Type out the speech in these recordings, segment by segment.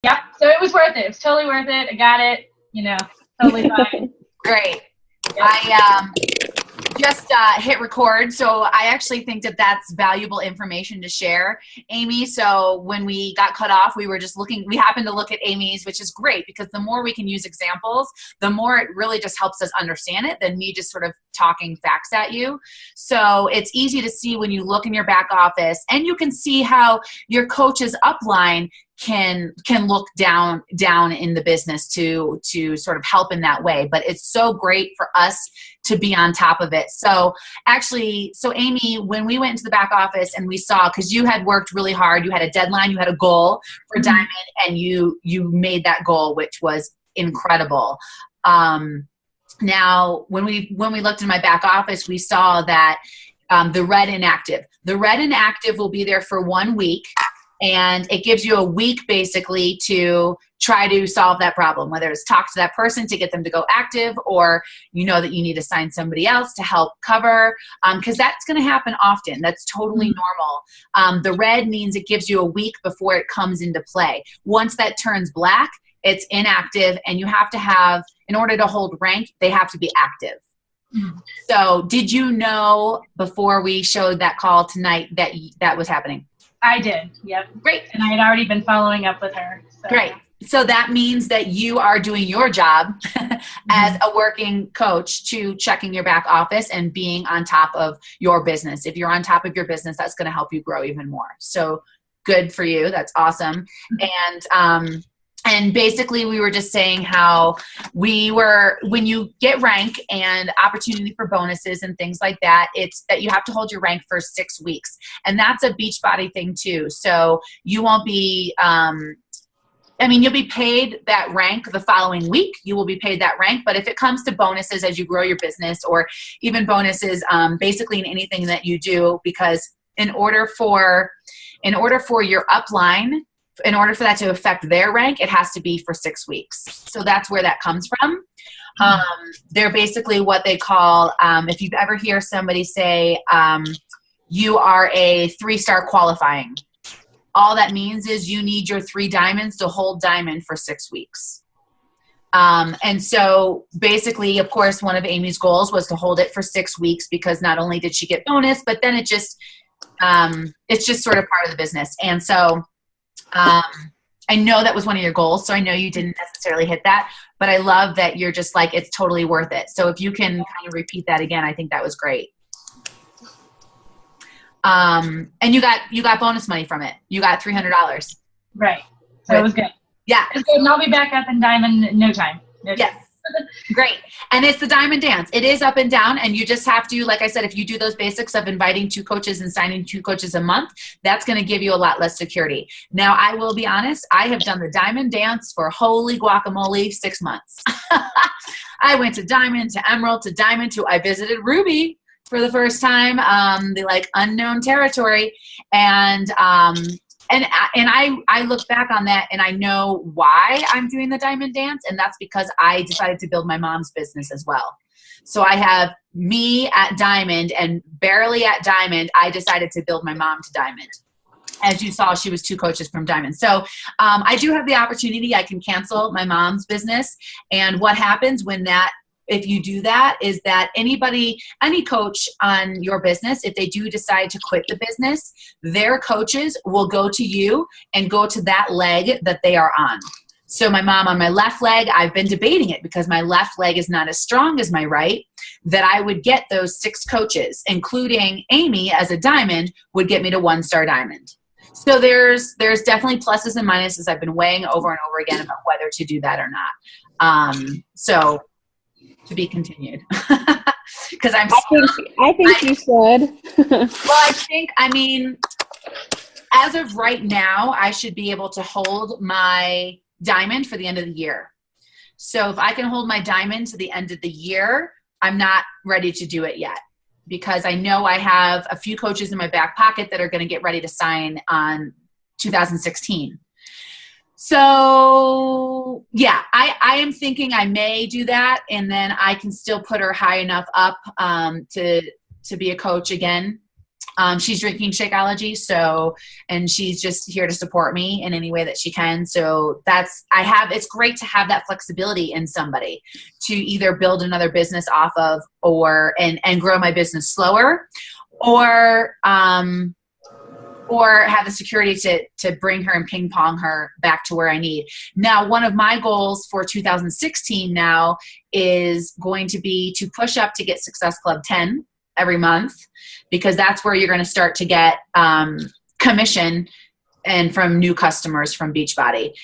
Yep. So it was worth it. It was totally worth it. I got it. Totally fine. Great. Yep. I just hit record, so I actually think that that's valuable information to share, Amy. So when we got cut off, we happened to look at Amy's, which is great because the more we can use examples, the more it really just helps us understand it than me just sort of talking facts at you. So it's easy to see when you look in your back office, and you can see how your coach's upline can look down in the business to sort of help in that way. But it's so great for us to be on top of it. So Amy, when we went into the back office and we saw, because you had worked really hard, you had a deadline, you had a goal for Diamond, and you made that goal, which was incredible. Now, when we looked in my back office, we saw that the red inactive will be there for 1 week. And it gives you a week basically to try to solve that problem, whether it's talk to that person to get them to go active, or that you need to assign somebody else to help cover, because that's going to happen often. That's totally normal. The red means it gives you a week before it comes into play. Once that turns black, it's inactive, and you have to have, in order to hold rank, they have to be active. So did you know before we showed that call tonight that was happening? I did. Yep. Great. And I had already been following up with her. So. Great. So that means that you are doing your job as a working coach to checking your back office and being on top of your business. If you're on top of your business, that's going to help you grow even more. So good for you. That's awesome. And basically we were just saying how when you get rank and opportunity for bonuses and things like that, it's that you have to hold your rank for 6 weeks. And that's a Beachbody thing too. So you won't be, you'll be paid that rank the following week. You will be paid that rank. But if it comes to bonuses as you grow your business, or even bonuses basically in anything that you do, because in order for your upline, in order for that to affect their rank, it has to be for 6 weeks. So that's where that comes from. They're basically what they call, if you've ever hear somebody say, you are a 3-star qualifying. All that means is you need your 3 diamonds to hold Diamond for 6 weeks. And so basically, of course, one of Amy's goals was to hold it for 6 weeks, because not only did she get bonus, but then it's just sort of part of the business. And so I know that was one of your goals, so I know you didn't necessarily hit that, but I love that you're just like, it's totally worth it. So if you can kind of repeat that again, I think that was great. And you got bonus money from it. You got $300. Right. So it was good. Yeah. It's good. And I'll be back up in Diamond in no time. Yes. Great. And it's the Diamond Dance. It is up and down, and you just have to, like I said, if you do those basics of inviting 2 coaches and signing 2 coaches a month, that's going to give you a lot less security. Now, I will be honest, I have done the Diamond Dance for holy guacamole 6 months. I went to Diamond, to Emerald, to Diamond, I visited Ruby for the first time, the unknown territory. And I look back on that, and I know why I'm doing the Diamond Dance, and that's because I decided to build my mom's business as well. So I have me at Diamond, and barely at Diamond, I decided to build my mom to Diamond. As you saw, she was 2 coaches from Diamond. So I do have the opportunity. I can cancel my mom's business, and what happens if you do that is that any coach on your business, if they do decide to quit the business, their coaches will go to you and go to that leg that they are on. So my mom on my left leg, I've been debating it because my left leg is not as strong as my right, that I would get those 6 coaches, including Amy as a Diamond, would get me to 1-star Diamond. So there's definitely pluses and minuses. I've been weighing over and over again about whether to do that or not. So to be continued. Because I think you should. Well, as of right now, I should be able to hold my Diamond for the end of the year. So if I can hold my Diamond to the end of the year, I'm not ready to do it yet, because I know I have a few coaches in my back pocket that are going to get ready to sign on 2016. So yeah, I am thinking I may do that, and then I can still put her high enough up to be a coach again. She's drinking Shakeology, and she's just here to support me in any way that she can. So it's great to have that flexibility in somebody to either build another business off of and grow my business slower, or have the security to bring her and ping pong her back to where I need. Now, one of my goals for 2016 now is going to be to push up to get Success Club 10 every month, because that's where you're going to start to get commission and from new customers from Beachbody.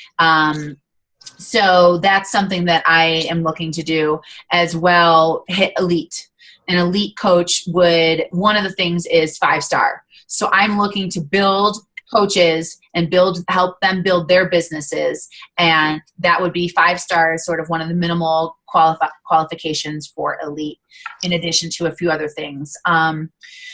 So that's something that I am looking to do as well. Hit elite. An elite coach one of the things is 5-star. So I'm looking to build coaches and help them build their businesses. And that would be 5-star, sort of one of the minimal qualifications for elite, in addition to a few other things.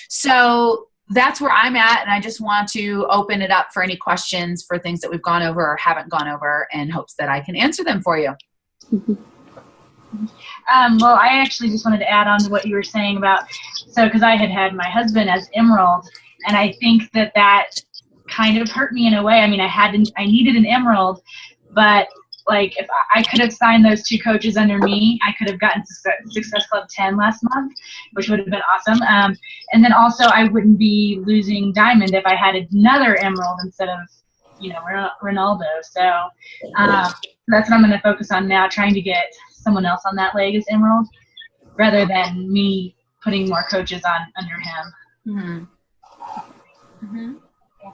So that's where I'm at. And I just want to open it up for any questions for things that we've gone over or haven't gone over, in hopes that I can answer them for you. Well, I actually just wanted to add on to what you were saying about, because I had my husband as Emerald, and I think that kind of hurt me in a way. I mean, I needed an Emerald, but like, if I could have signed those 2 coaches under me, I could have gotten Success Club 10 last month, which would have been awesome. And then also, I wouldn't be losing Diamond if I had another Emerald instead of, Ronaldo. So that's what I'm going to focus on now, trying to get someone else on that leg as Emerald, rather than me putting more coaches on under him. Mm-hmm.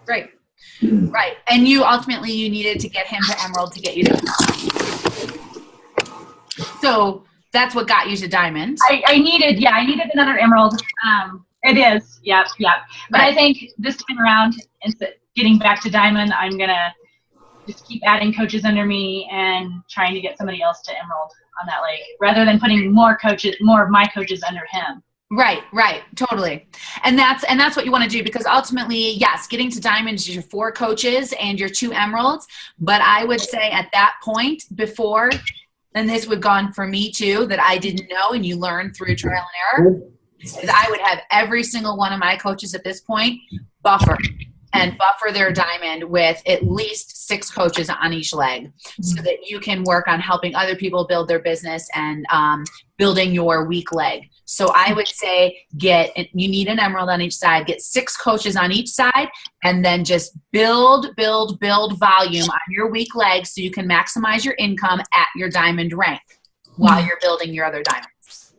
Right. Right. And you needed to get him to Emerald to get you to. So that's what got you to Diamond. I needed another Emerald. It is. Yep. But right. I think this time around, instead getting back to Diamond, I'm going to just keep adding coaches under me and trying to get somebody else to Emerald on that leg, rather than putting more of my coaches under him. Right, totally. And that's what you want to do, because ultimately, yes, getting to Diamond is your 4 coaches and your 2 Emeralds. But I would say at that point before, and this would gone for me too, that I didn't know, and you learn through trial and error, is I would have every single one of my coaches at this point buffer their Diamond with at least 6 coaches on each leg, so that you can work on helping other people build their business and building your weak leg. So I would say you need an Emerald on each side, get 6 coaches on each side, and then just build volume on your weak leg so you can maximize your income at your Diamond rank while you're building your other diamonds.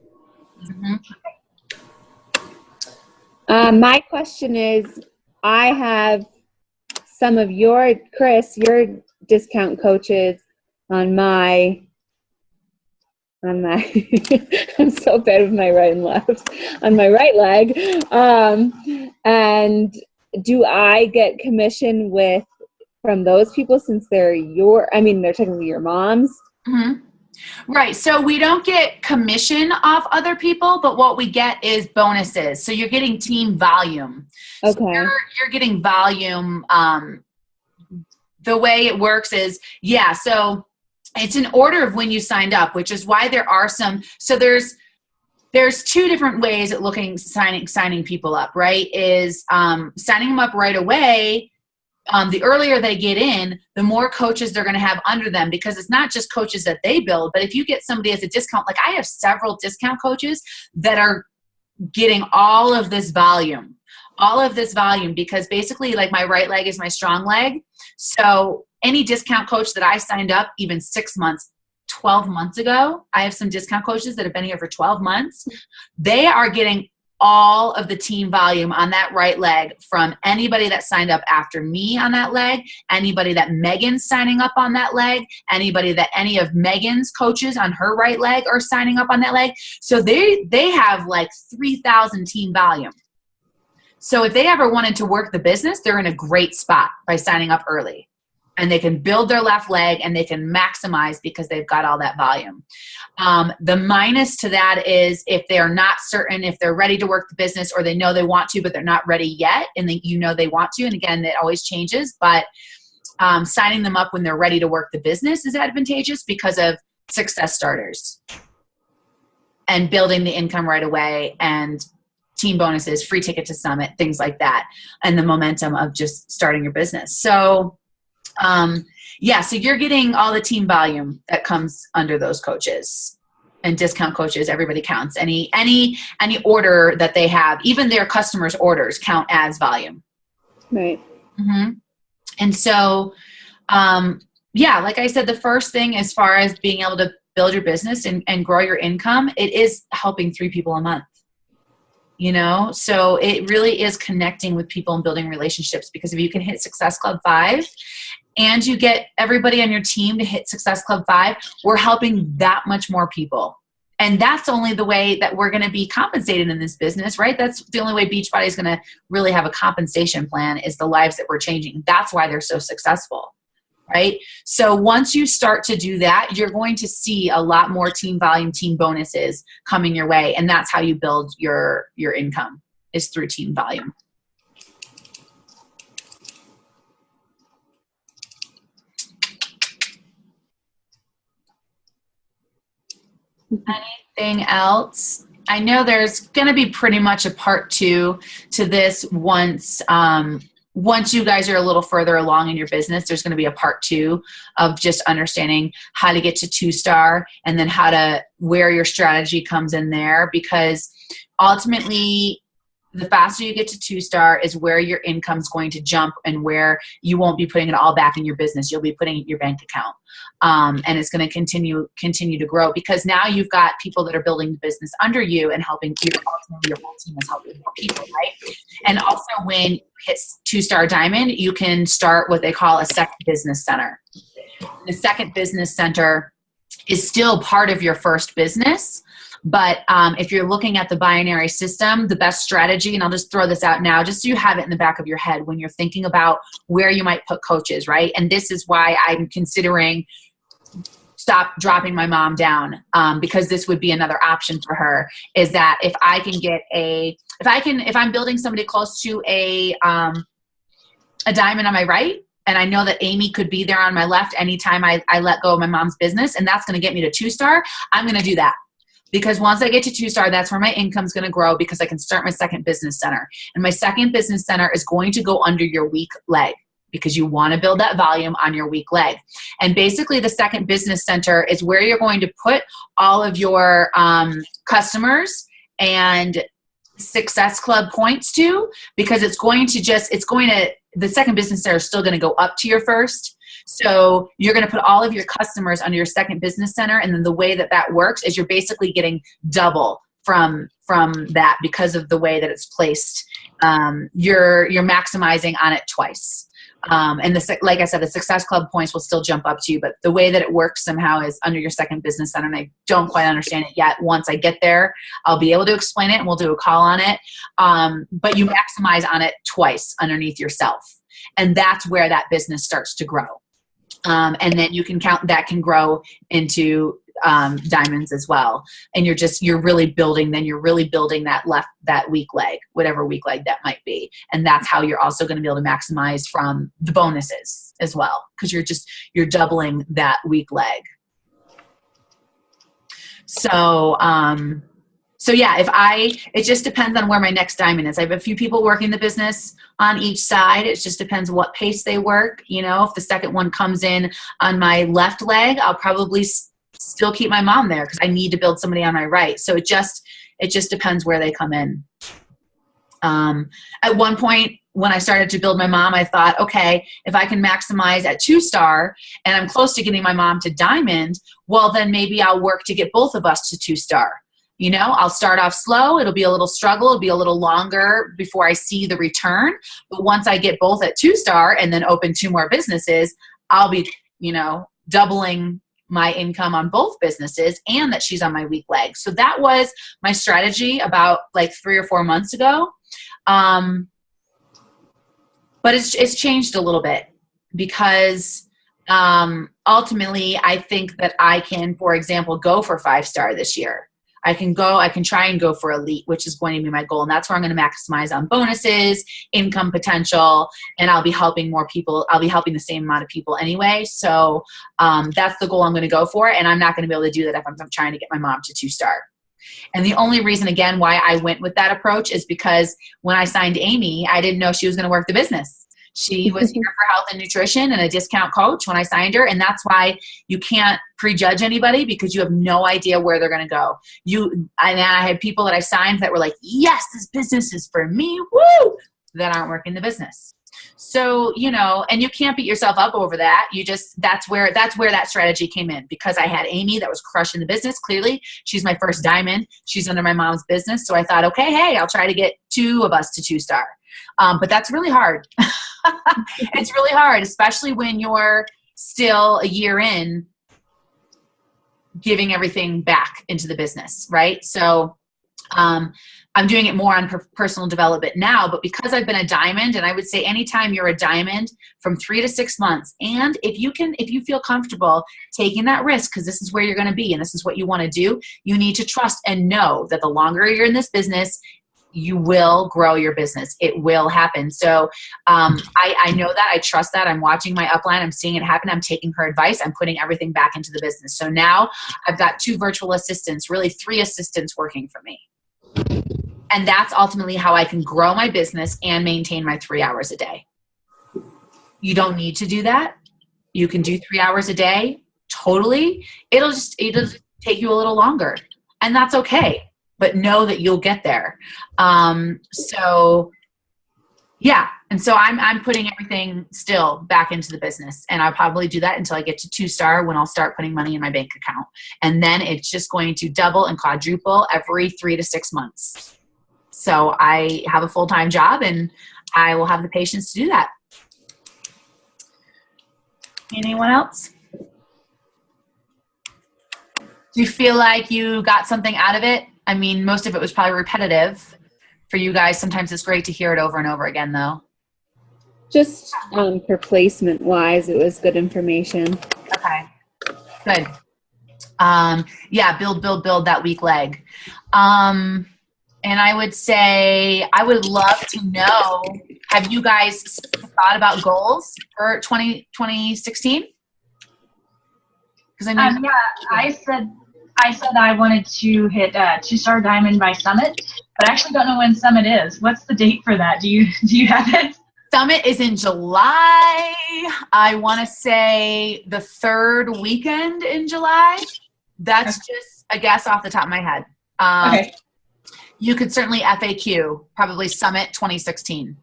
Mm-hmm. My question is, I have some of your discount coaches on my I'm so bad with my right and left, on my right leg. And do I get commission from those people, since they're technically your moms? Mm-hmm. Right. So we don't get commission off other people, but what we get is bonuses. So you're getting team volume. Okay. So you're getting volume. The way it works is, so it's in order of when you signed up, which is why there are there's 2 different ways at signing people up, right? Is signing them up right away. The earlier they get in, the more coaches they're going to have under them, because it's not just coaches that they build, but if you get somebody as a discount, like I have several discount coaches that are getting all of this volume, because basically, like, my right leg is my strong leg. So any discount coach that I signed up, even 6 months, 12 months ago, I have some discount coaches that have been here for 12 months. They are getting all of the team volume on that right leg from anybody that signed up after me on that leg, anybody that Megan's signing up on that leg, anybody that any of Megan's coaches on her right leg are signing up on that leg. So they have like 3,000 team volume. So if they ever wanted to work the business, they're in a great spot by signing up early. And they can build their left leg and they can maximize because they've got all that volume. The minus to that is if they're not certain if they're ready to work the business, or they know they want to, but they're not ready yet, and they want to. And again, it always changes, but signing them up when they're ready to work the business is advantageous because of success starters and building the income right away and team bonuses, free ticket to summit, things like that, and the momentum of just starting your business. So, so you're getting all the team volume that comes under those coaches and discount coaches. Everybody counts. Any order that they have, even their customers' orders count as volume. Right. Mm-hmm. And so, like I said, the first thing as far as being able to build your business and grow your income, it is helping 3 people a month. So it really is connecting with people and building relationships, because if you can hit Success Club 5 and you get everybody on your team to hit Success Club 5, we're helping that much more people. And that's only the way that we're going to be compensated in this business, right? That's the only way Beachbody is going to really have a compensation plan, is the lives that we're changing. That's why they're so successful, right? So once you start to do that, you're going to see a lot more team volume, team bonuses coming your way. And that's how you build your income, is through team volume. Anything else? I know there's going to be pretty much a part 2 to this once you guys are a little further along in your business. There's going to be a part 2 of just understanding how to get to 2-star, and then where your strategy comes in there, because ultimately the faster you get to 2-star is where your income's going to jump, and where you won't be putting it all back in your business. You'll be putting it in your bank account. And it's going to continue to grow, because now you've got people that are building the business under you and helping you. Ultimately, your whole team is helping more people, right? And also, when you hit 2-star diamond, you can start what they call a second business center. The second business center is still part of your first business. But if you're looking at the binary system, the best strategy, and I'll just throw this out now, just so you have it in the back of your head when you're thinking about where you might put coaches, right? And this is why I'm considering dropping my mom down, because this would be another option for her, is that if I'm building somebody close to a diamond on my right, and I know that Amy could be there on my left anytime I let go of my mom's business, and that's going to get me to 2-star, I'm going to do that. Because once I get to 2-star, that's where my income's going to grow, because I can start my second business center. And my second business center is going to go under your weak leg, because you want to build that volume on your weak leg. And basically, the second business center is where you're going to put all of your customers and Success Club points to, because the second business center is still going to go up to your first. So you're going to put all of your customers under your second business center. And then the way that works is you're basically getting double from that, because of the way that it's placed. You're maximizing on it twice. And like I said, the Success Club points will still jump up to you, but the way that it works somehow is under your second business center. And I don't quite understand it yet. Once I get there, I'll be able to explain it, and we'll do a call on it. But you maximize on it twice underneath yourself. And that's where that business starts to grow. And then you can count that can grow into diamonds as well. And you're really building that weak leg, whatever weak leg that might be. And that's how you're also going to be able to maximize from the bonuses as well, because you're doubling that weak leg. So yeah, it just depends on where my next diamond is. I have a few people working the business on each side. It just depends what pace they work. If the second one comes in on my left leg, I'll probably still keep my mom there, because I need to build somebody on my right. So it just depends where they come in. At one point, when I started to build my mom, I thought, okay, if I can maximize at 2-star and I'm close to getting my mom to diamond, well, then maybe I'll work to get both of us to 2-star. I'll start off slow. It'll be a little struggle. It'll be a little longer before I see the return. But once I get both at 2-star and then open 2 more businesses, I'll be, doubling my income on both businesses, and that she's on my weak leg. So that was my strategy about like 3 or 4 months ago. But it's changed a little bit, because ultimately I think that I can, for example, go for 5-star this year. I can try and go for elite, which is going to be my goal. And that's where I'm going to maximize on bonuses, income potential, and I'll be helping more people. I'll be helping the same amount of people anyway. So that's the goal I'm going to go for. And I'm not going to be able to do that if I'm trying to get my mom to 2-star. And the only reason, again, why I went with that approach is because when I signed Amy, I didn't know she was going to work the business. She was here for health and nutrition and a discount coach when I signed her. And that's why you can't prejudge anybody, because you have no idea where they're going to go. And I had people that I signed that were like, yes, this business is for me. Woo! That aren't working the business. So, and you can't beat yourself up over that. That's where that strategy came in, because I had Amy that was crushing the business. Clearly, she's my first diamond. She's under my mom's business. So I thought, okay, hey, I'll try to get 2 of us to 2-star. But that's really hard. It's really hard, especially when you're still a year in giving everything back into the business, right? So I'm doing it more on personal development now, but because I've been a diamond, and I would say anytime you're a diamond from 3 to 6 months, and if you feel comfortable taking that risk, because this is where you're going to be and this is what you want to do, you need to trust and know that the longer you're in this business, you will grow your business. It will happen. So I know that. I trust that. I'm watching my upline. I'm seeing it happen. I'm taking her advice. I'm putting everything back into the business. So now I've got 2 virtual assistants, really 3 assistants working for me. And that's ultimately how I can grow my business and maintain my 3 hours a day. You don't need to do that. You can do 3 hours a day. Totally. It'll just take you a little longer, and that's okay. But know that you'll get there. So yeah. And so I'm putting everything still back into the business, and I'll probably do that until I get to 2-star, when I'll start putting money in my bank account. And then it's just going to double and quadruple every 3 to 6 months. So I have a full-time job, and I will have the patience to do that. Anyone else? Do you feel like you got something out of it? I mean, most of it was probably repetitive for you guys. Sometimes it's great to hear it over and over again, though. Just for placement wise, it was good information. Okay, good. Yeah, build that weak leg. And I would say, I would love to know, have you guys thought about goals for 2016? Because I know. Yeah, I said I wanted to hit 2-star diamond by Summit, but I actually don't know when Summit is. What's the date for that? Do you have it? Summit is in July. I want to say the 3rd weekend in July. That's just a guess off the top of my head. Okay. You could certainly FAQ, probably Summit 2016.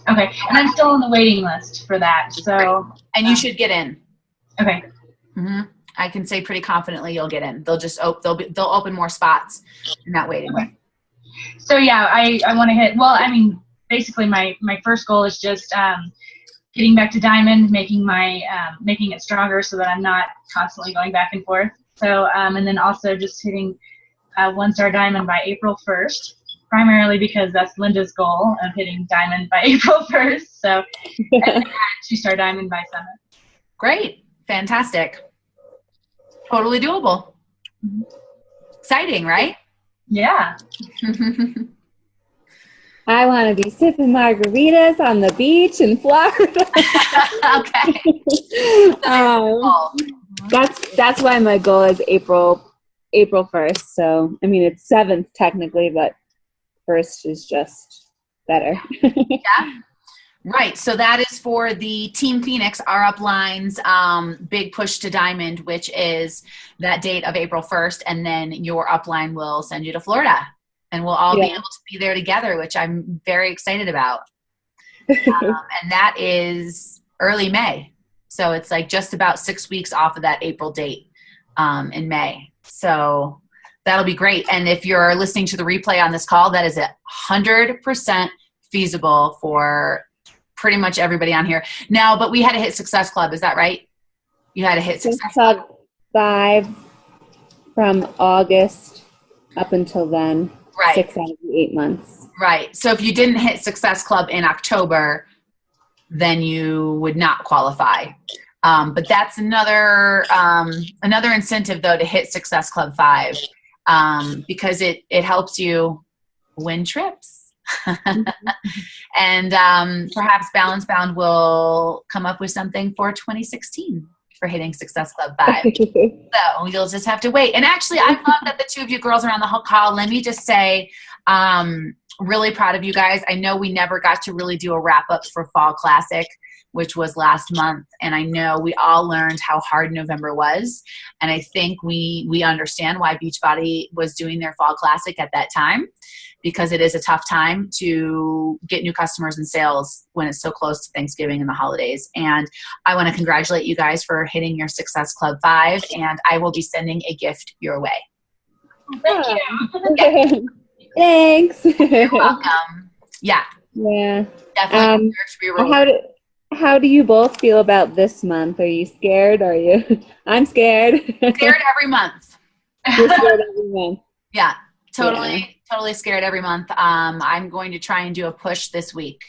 Okay, and I'm still on the waiting list for that. So. And you should get in. Okay. Mm-hmm. I can say pretty confidently you'll get in. They'll just they'll open more spots in that waiting list. So yeah, I want to hit. Well, I mean, basically my first goal is just getting back to diamond, making it stronger so that I'm not constantly going back and forth. So and then also just hitting 1-star diamond by April 1st, primarily because that's Linda's goal of hitting diamond by April 1st. So and then 2-star diamond by Summit. Great, fantastic. Totally doable. Exciting, right? Yeah. I want to be sipping margaritas on the beach in Florida. Okay. That's why my goal is April 1st. So, I mean, it's 7th technically, but 1st is just better. Yeah. Right. So that is for the Team Phoenix, our upline's big push to diamond, which is that date of April 1st. And then your upline will send you to Florida, and we'll all be able to be there together, which I'm very excited about. And that is early May. So it's like just about 6 weeks off of that April date in May. So that'll be great. And if you're listening to the replay on this call, that is 100% feasible for pretty much everybody on here. Now, but we had to hit Success Club. Is that right? You had to hit Success Club 5 from August up until then. Right. 6 out of the 8 months. Right. So if you didn't hit Success Club in October, then you would not qualify. But that's another incentive, though, to hit Success Club 5 because it helps you win trips. And perhaps Balance Bound will come up with something for 2016. for hitting Success Club 5. So you'll just have to wait. And actually, I love that the two of you girls are on the call. Let me just say, really proud of you guys. I know we never got to really do a wrap-up for Fall Classic, which was last month. And I know we all learned how hard November was. And I think we understand why Beachbody was doing their Fall Classic at that time, because it is a tough time to get new customers and sales when it's so close to Thanksgiving and the holidays. And I want to congratulate you guys for hitting your Success Club 5, and I will be sending a gift your way. Thank you. Yeah. Thanks. You're welcome. Yeah. Yeah. Definitely. How do you both feel about this month? Are you scared? Are you? I'm scared. Scared every month. You're scared every month. Yeah. Totally scared every month. I'm going to try and do a push this week.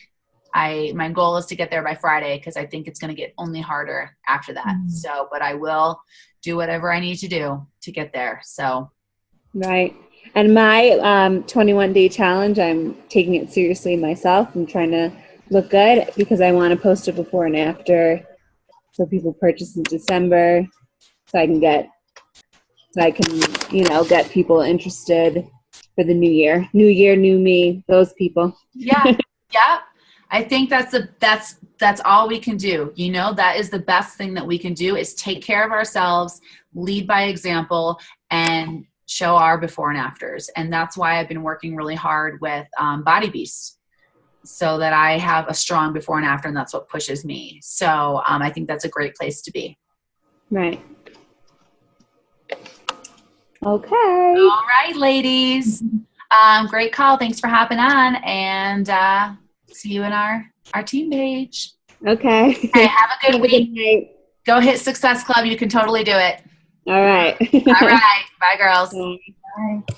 My goal is to get there by Friday, because I think it's going to get only harder after that. So, but I will do whatever I need to do to get there. So. Right. And my 21-day challenge, I'm taking it seriously myself. I'm trying to look good because I want to post it before and after, so people purchase in December, so I can get people interested for the new year. New year, new me, those people. Yeah. Yeah. I think that's all we can do. You know, that is the best thing that we can do, is take care of ourselves, lead by example, and show our before and afters. And that's why I've been working really hard with Body Beast, so that I have a strong before and after, and that's what pushes me. So I think that's a great place to be. Right. Okay. All right, ladies. Great call. Thanks for hopping on, and see you in our team page. Okay. Hey, have a good week. night. Go hit Success Club. You can totally do it. All right. All right. Bye, girls. Bye. Bye.